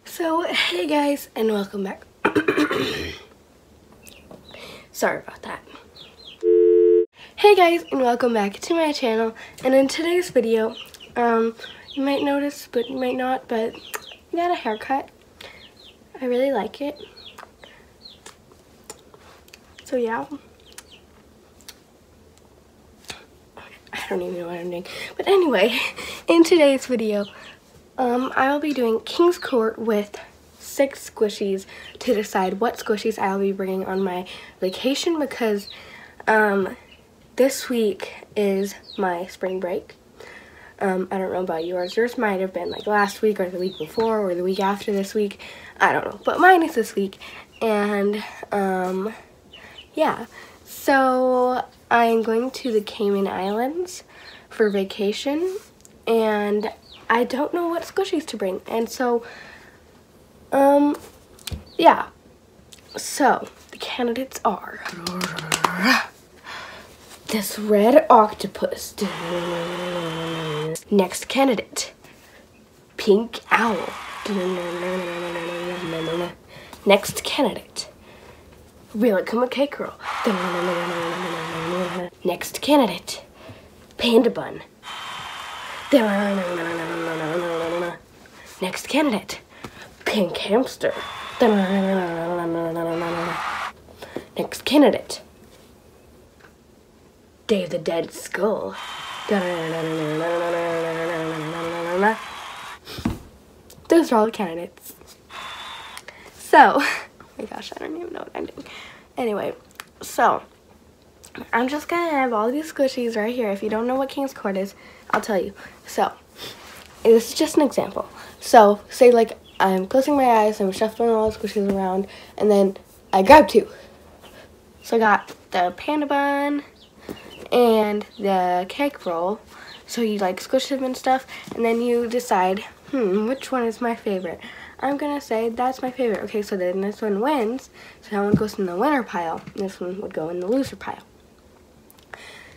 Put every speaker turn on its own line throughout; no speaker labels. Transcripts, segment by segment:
So, hey guys, and welcome back. Sorry about that. Hey guys, and welcome back to my channel. And in today's video, you might notice, but you might not, but I got a haircut. I really like it. So yeah. I don't even know what I'm doing. But anyway, in today's video, I will be doing King's Court with 6 squishies to decide what squishies I'll be bringing on my vacation, because this week is my spring break. I don't know about yours. Yours might have been like last week or the week before or the week after this week. I don't know. But mine is this week. And yeah. So I'm going to the Cayman Islands for vacation. And I don't know what squishies to bring. And so, yeah. So, the candidates are this red octopus. Next candidate, pink owl. Next candidate, really come a cake girl. Next candidate, panda bun. Next candidate, pink hamster. Next candidate, Day of the Dead Skull. Those are all the candidates. So, oh my gosh, I don't even know what I'm doing. Anyway, so I'm just gonna have all these squishies right here. If you don't know what King's Court is, I'll tell you. So, this is just an example. So, say like I'm closing my eyes, I'm shuffling all the squishies around, and then I grab 2. So I got the panda bun and the cake roll. So you like squish them and stuff, and then you decide, which one is my favorite? I'm gonna say that's my favorite. Okay, so then this one wins, so that one goes in the winner pile, and this one would go in the loser pile.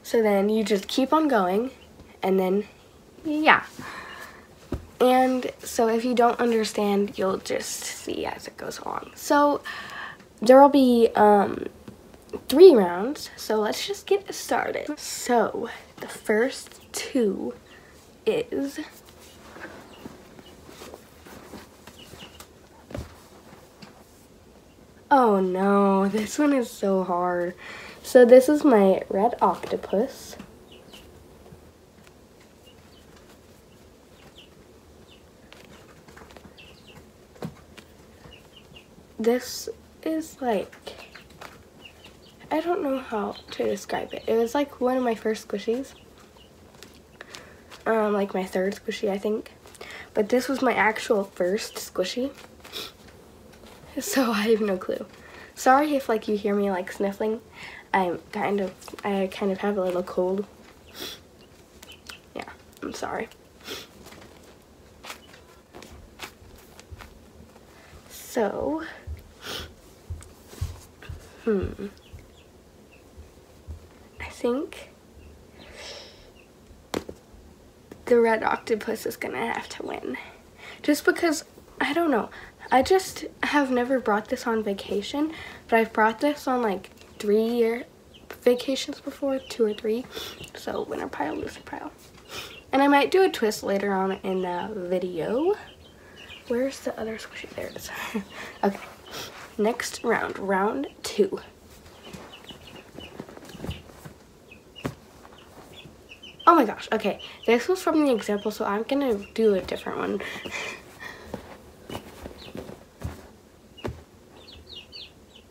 So then you just keep on going, and then, yeah. And so if you don't understand, you'll just see as it goes along. So there will be 3 rounds, so let's just get started. So the first 2 is oh no, this one is so hard. So this is my red octopus. This is like, I don't know how to describe it. It was like one of my first squishies. Like my 3rd squishy, I think. But this was my actual first squishy. So I have no clue. Sorry if like you hear me like sniffling. I kind of have a little cold. Yeah, I'm sorry. So, I think the red octopus is gonna have to win. Just because, I don't know, I just have never brought this on vacation, but I've brought this on like 3 vacations before, 2 or 3. So winner pile, loser pile. And I might do a twist later on in the video. Where's the other squishy? There it is. Okay, next round, round 2. Oh my gosh, okay, this was from the example, so I'm gonna do a different one.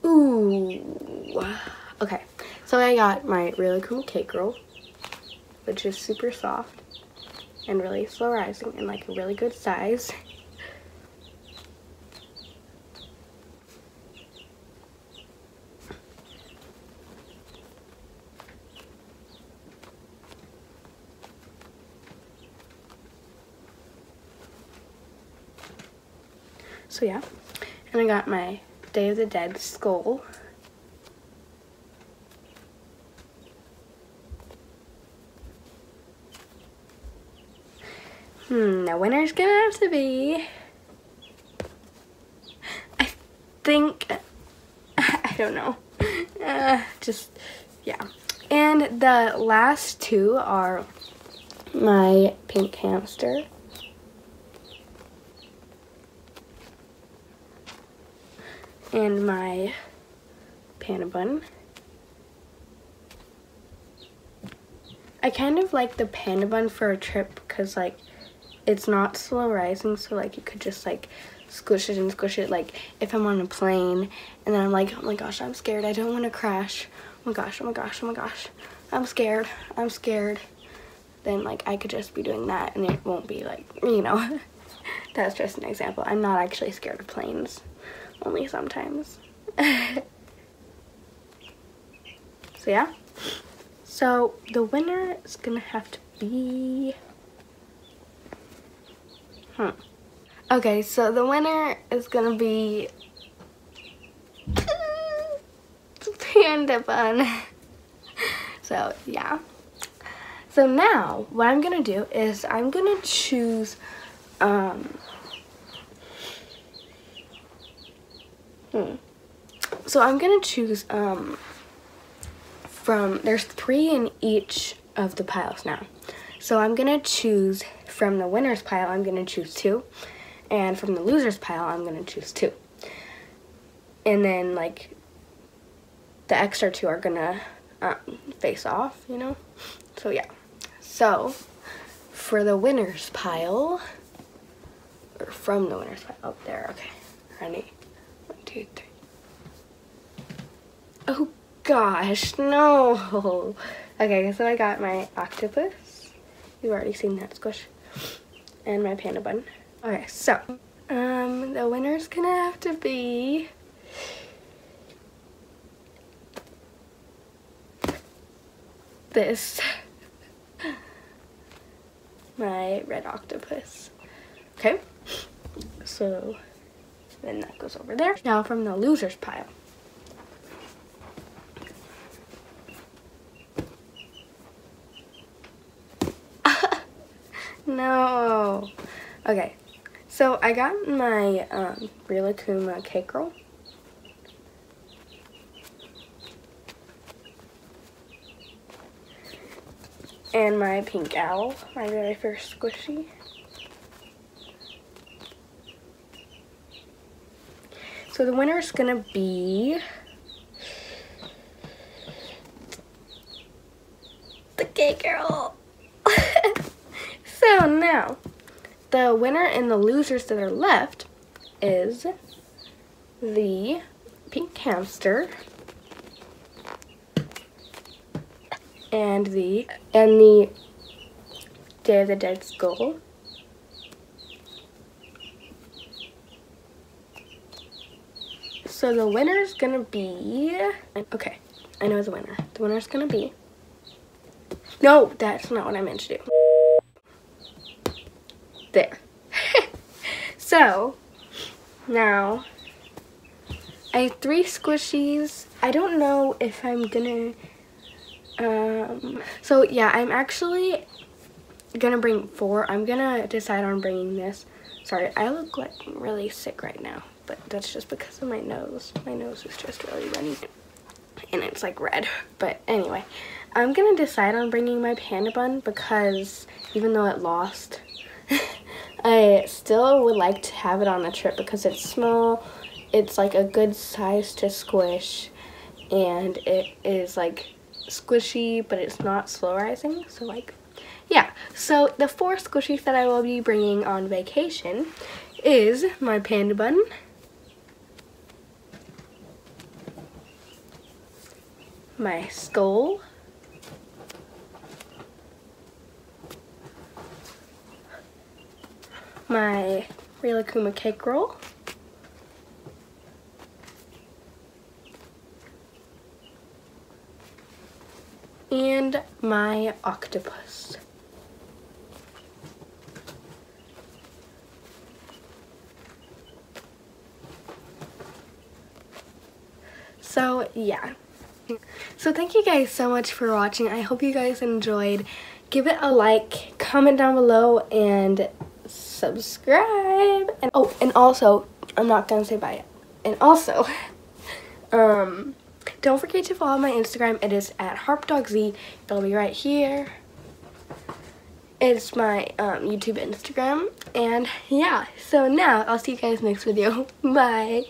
Ooh, okay, so I got my really cool cake roll, which is super soft and really slow rising and like a really good size. So yeah, and I got my Day of the Dead skull. The winner's gonna have to be, I think, I don't know. Yeah. And the last two are my pink hamster and my panda bun. I kind of like the panda bun for a trip because like it's not slow rising, so like you could just like squish it and squish it, like if I'm on a plane and then I'm like, oh my gosh, I'm scared, I don't want to crash, oh my gosh, oh my gosh, oh my gosh, I'm scared, then like I could just be doing that and it won't be like, you know. That's just an example. I'm not actually scared of planes, only sometimes. So yeah, so the winner is gonna have to be okay, so the winner is gonna be panda bun. So yeah, so now what I'm gonna do is I'm gonna choose so I'm gonna choose from, there's 3 in each of the piles now. So I'm gonna choose from the winner's pile, I'm gonna choose 2. And from the loser's pile, I'm gonna choose 2. And then like the extra 2 are gonna face off, you know? So yeah. So for the winner's pile, or from the winner's pile, oh there, okay. Ready? 1, 2, 3. Oh gosh, no. Okay, so I got my octopus. You've already seen that squish. And my panda bun. Okay, so the winner's gonna have to be this. My red octopus. Okay, so then that goes over there. Now from the loser's pile. No. Okay, so I got my Rilakkuma cake roll. And my pink owl, my very first squishy. So the winner is gonna be the cake girl. So now, the winner and the losers that are left is the pink hamster and the Day of the Dead skull. So the winner is gonna be, okay, I know the winner. The winner is gonna be, no, that's not what I meant to do. There. So now I have 3 squishies. I don't know if I'm gonna so yeah, I'm actually gonna bring 4. I'm gonna decide on bringing this. Sorry, I look like I'm really sick right now, but that's just because of my nose. My nose is just really runny and it's like red. But anyway, I'm gonna decide on bringing my panda bun because even though it lost, I still would like to have it on the trip because it's small, it's like a good size to squish, and it is like squishy, but it's not slow rising, so like, yeah. So the 4 squishies that I will be bringing on vacation is my panda bun, my skull, my Rilakkuma cake roll, and my octopus. So yeah. So thank you guys so much for watching. I hope you guys enjoyed. Give it a like, comment down below, and subscribe. And oh, and also, I'm not gonna say bye yet. And also, don't forget to follow my Instagram. It is at HarpDogZ. It'll be right here. It's my YouTube Instagram. And yeah, so now I'll see you guys next video. Bye.